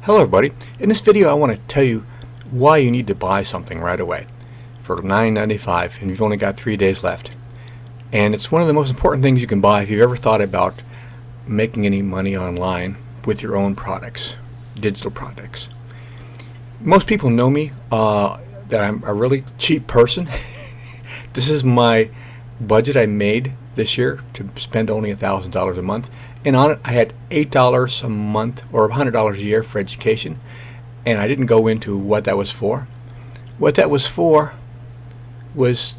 Hello everybody. In this video I want to tell you why you need to buy something right away for $9.95 and you've only got 3 days left. And it's one of the most important things you can buy if you've ever thought about making any money online with your own products, digital products. Most people know me that I'm a really cheap person. This is my budget I made this year to spend only $1,000 a month, and on it I had $8 a month or $100 a year for education, and I didn't go into what that was for. What that was for was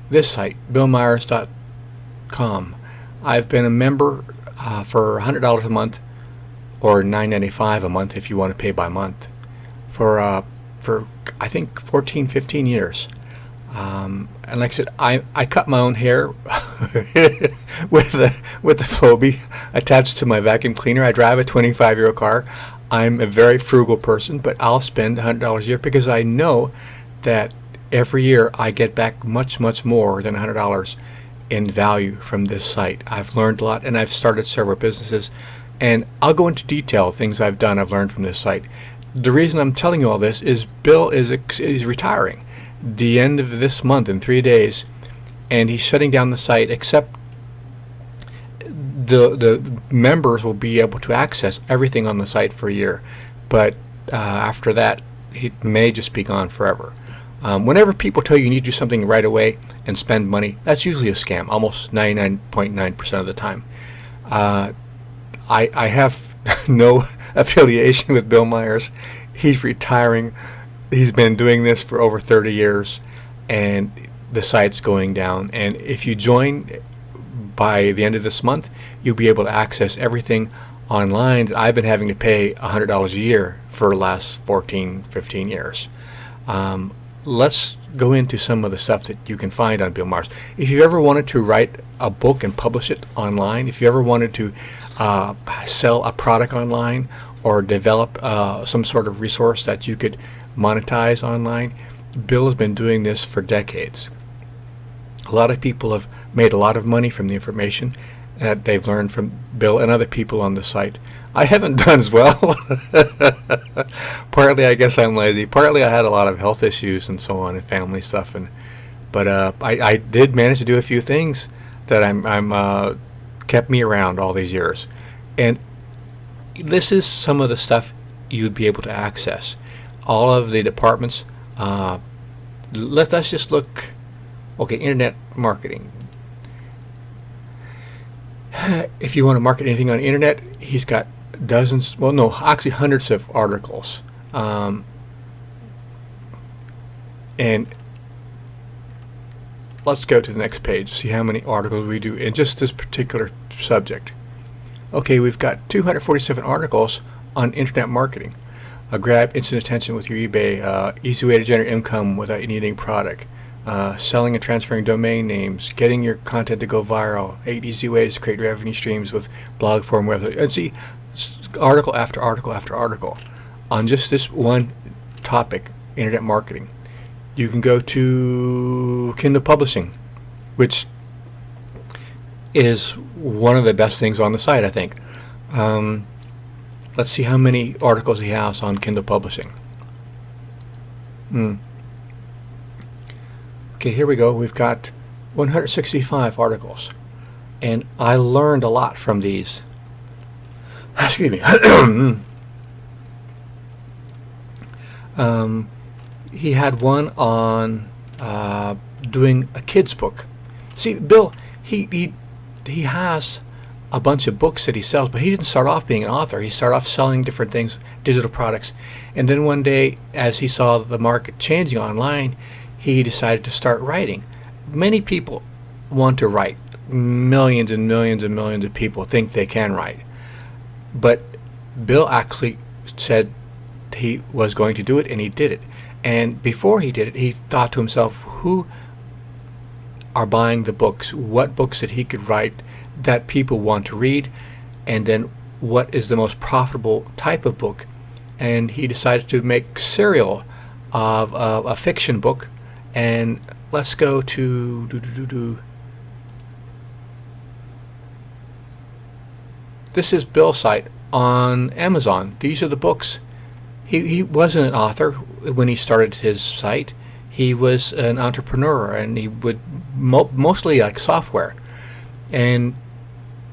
this site, BillMyers.com. I've been a member for $100 a month, or $9.95 a month if you want to pay by month, for I think 14-15 years. And like I said, I cut my own hair with the Flowbee attached to my vacuum cleaner. I drive a 25-year-old car. I'm a very frugal person, but I'll spend $100 a year because I know that every year I get back much more than $100 in value from this site. I've learned a lot, and I've started several businesses, and I'll go into detail things I've done, I've learned from this site. The reason I'm telling you all this is Bill is retiring the end of this month in 3 days, and he's shutting down the site, except the members will be able to access everything on the site for a year, but after that he may just be gone forever. Whenever people tell you you need to do something right away and spend money, that's usually a scam, almost 99.9% of the time. I have no affiliation with Bill Myers. He's retiring. He's been doing this for over 30 years, and the site's going down. And if you join by the end of this month, you'll be able to access everything online that I've been having to pay $100 a year for the last 14-15 years. Let's go into some of the stuff that you can find on Bill Myers. If you ever wanted to write a book and publish it online, if you ever wanted to sell a product online or develop some sort of resource that you could monetize online, Bill has been doing this for decades. A lot of people have made a lot of money from the information that they've learned from Bill and other people on the site. I haven't done as well. Partly I guess I'm lazy, partly I had a lot of health issues and so on and family stuff, but I did manage to do a few things that I'm kept me around all these years. And this is some of the stuff you'd be able to access. All of the departments. Let's just look. Okay, internet marketing. If you want to market anything on the internet, he's got dozens, well no, actually hundreds of articles. And let's go to the next page, see how many articles we do in just this particular subject. Okay, we've got 247 articles on internet marketing. Grab instant attention with your eBay, easy way to generate income without needing product, selling and transferring domain names, getting your content to go viral, 8 easy ways to create revenue streams with blog form website. And see, article after article after article on just this one topic, internet marketing. You can go to Kindle Publishing, which is one of the best things on the site, I think. Let's see how many articles he has on Kindle Publishing. Okay, here we go. We've got 165 articles, and I learned a lot from these. Excuse me. He had one on doing a kid's book. See, Bill, he has a bunch of books that he sells, but he didn't start off being an author. He started off selling different things, digital products, and then one day, as he saw the market changing online, he decided to start writing. Many people want to write. Millions and millions and millions of people think they can write, but Bill actually said he was going to do it, and he did it. And before he did it, he thought to himself, who are buying the books? What books that he could write that people want to read, and then what is the most profitable type of book? And he decided to make serial of a fiction book. And let's go to This is Bill's site, on Amazon. These are the books. He wasn't an author when he started his site. He was an entrepreneur, and he would mostly like software. And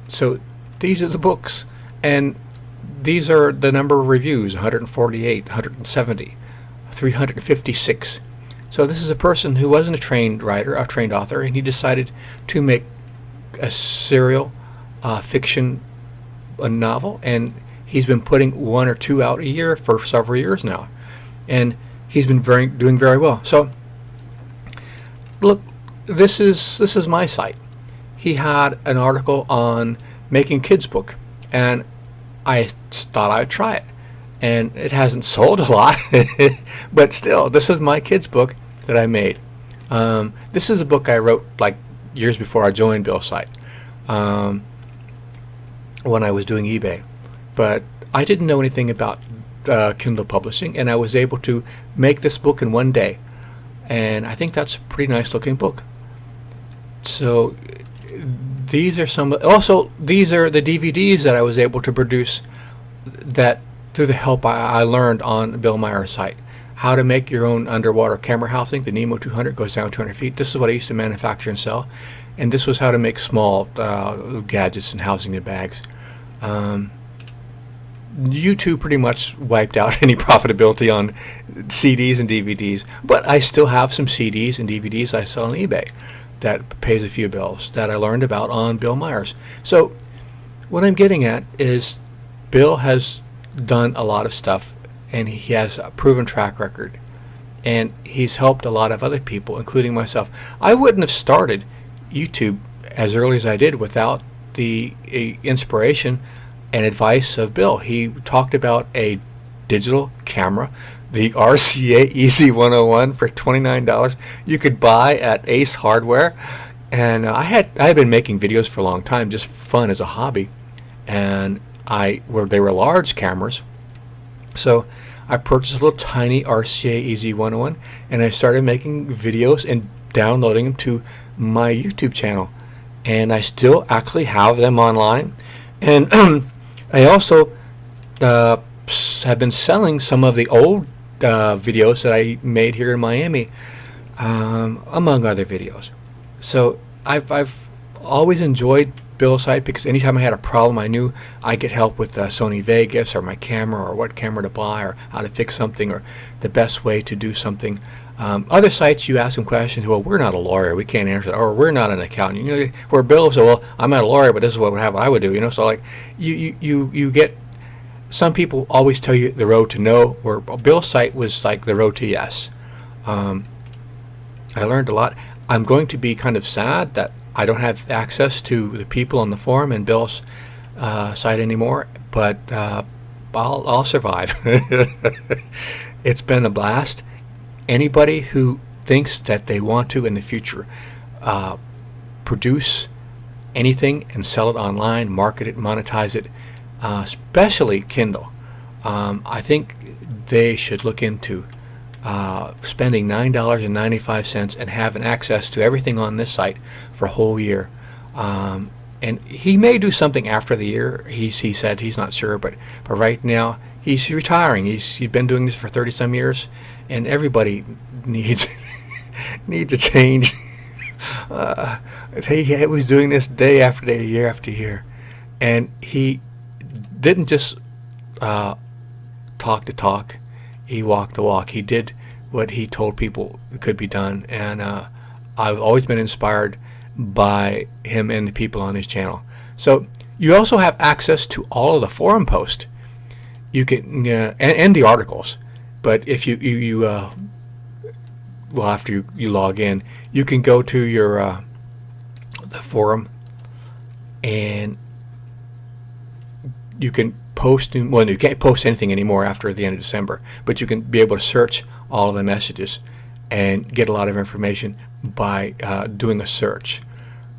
so these are the books, and these are the number of reviews: 148, 170, 356. So this is a person who wasn't a trained writer, a trained author, and he decided to make a serial fiction novel, and he's been putting one or two out a year for several years now, and he's been doing very well. So look, this is my site. He had an article on making kids book, and I thought I'd try it, and it hasn't sold a lot, but still, this is my kids book that I made. This is a book I wrote like years before I joined Bill's site, when I was doing eBay, but I didn't know anything about Kindle publishing, and I was able to make this book in one day, and I think that's a pretty nice looking book. So these are these are the DVDs that I was able to produce that through the help I learned on Bill Meyer's site. How to make your own underwater camera housing. The Nemo 200 goes down 200 feet. This is what I used to manufacture and sell, and this was how to make small gadgets and housing in bags. YouTube pretty much wiped out any profitability on CDs and DVDs, but I still have some CDs and DVDs I sell on eBay that pays a few bills that I learned about on Bill Meyer's. So what I'm getting at is Bill has done a lot of stuff, and he has a proven track record, and he's helped a lot of other people, including myself. I wouldn't have started YouTube as early as I did without the inspiration and advice of Bill. He talked about a digital camera, the RCA Easy 101 for $29 you could buy at Ace Hardware, and I had been making videos for a long time, just fun as a hobby, and they were large cameras, so I purchased a little tiny RCA Easy 101, and I started making videos and downloading them to my YouTube channel, and I still actually have them online, and I also have been selling some of the old videos that I made here in Miami, among other videos. So I've always enjoyed Bill's site because anytime I had a problem, I knew I'd get help with Sony Vegas or my camera or what camera to buy or how to fix something or the best way to do something. Other sites, you ask them questions. Well, we're not a lawyer, we can't answer that, or we're not an accountant. You know, where Bill said, well, I'm not a lawyer, but this is what I would do. You know, so like you get. Some people always tell you the road to no, where Bill's site was like the road to yes. I learned a lot. I'm going to be kind of sad that I don't have access to the people on the forum and Bill's site anymore, but I'll survive. It's been a blast. Anybody who thinks that they want to in the future produce anything and sell it online, market it, monetize it, especially Kindle, I think they should look into spending $9.95 and having access to everything on this site for a whole year. And he may do something after the year. He said he's not sure, but right now he's retiring. He's been doing this for 30-some years, and everybody needs needs a change. He was doing this day after day, year after year, and he didn't just talk the talk. He walked the walk. He did what he told people could be done, and I've always been inspired by him and the people on his channel. So you also have access to all of the forum posts. You can and the articles. But if you well, after you log in, you can go to your the forum, and you can post. Well, you can't post anything anymore after the end of December, but you can be able to search all of the messages and get a lot of information by doing a search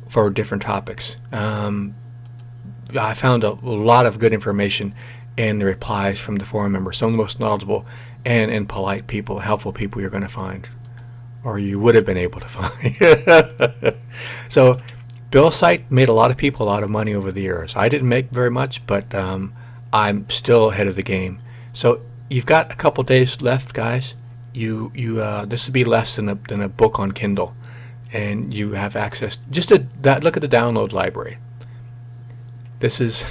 for different topics. I found a lot of good information in the replies from the forum members, some of the most knowledgeable and polite people, helpful people you're going to find, or you would have been able to find. So Bill's site made a lot of people a lot of money over the years. I didn't make very much, but I'm still ahead of the game. So you've got a couple days left, guys. This would be less than a book on Kindle, and you have access. Just to that, look at the download library. This is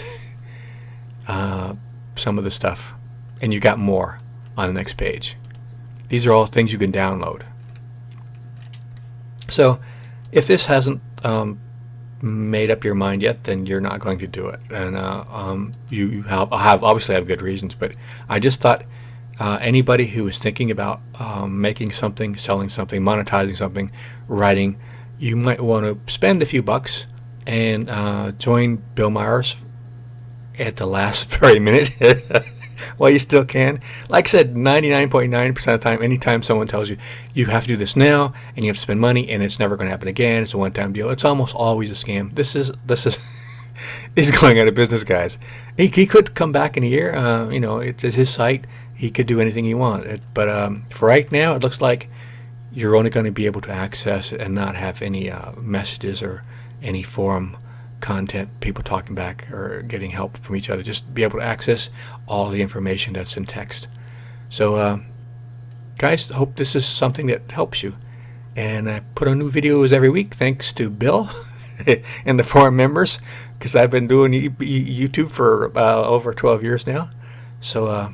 some of the stuff, and you got more on the next page. These are all things you can download. So if this hasn't made up your mind yet, then you're not going to do it, and you obviously have good reasons. But I just thought anybody who is thinking about making something, selling something, monetizing something, writing, you might want to spend a few bucks and join Bill Myers at the last very minute while you still can. Like I said, 99.9% of the time, anytime someone tells you you have to do this now and you have to spend money and it's never going to happen again, it's a one-time deal, it's almost always a scam. This is he's going out of business, guys. He could come back in a year. It's his site. He could do anything he wants. But for right now, it looks like you're only going to be able to access it and not have any messages or any forum content, people talking back or getting help from each other. Just be able to access all the information that's in text. So guys, I hope this is something that helps you. And I put on new videos every week thanks to Bill and the forum members, because I've been doing YouTube for over 12 years now. So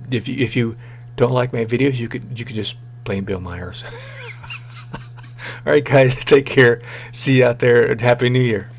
if you don't like my videos, you could just blame Bill Myers. All right, guys, take care. See you out there, and Happy New Year.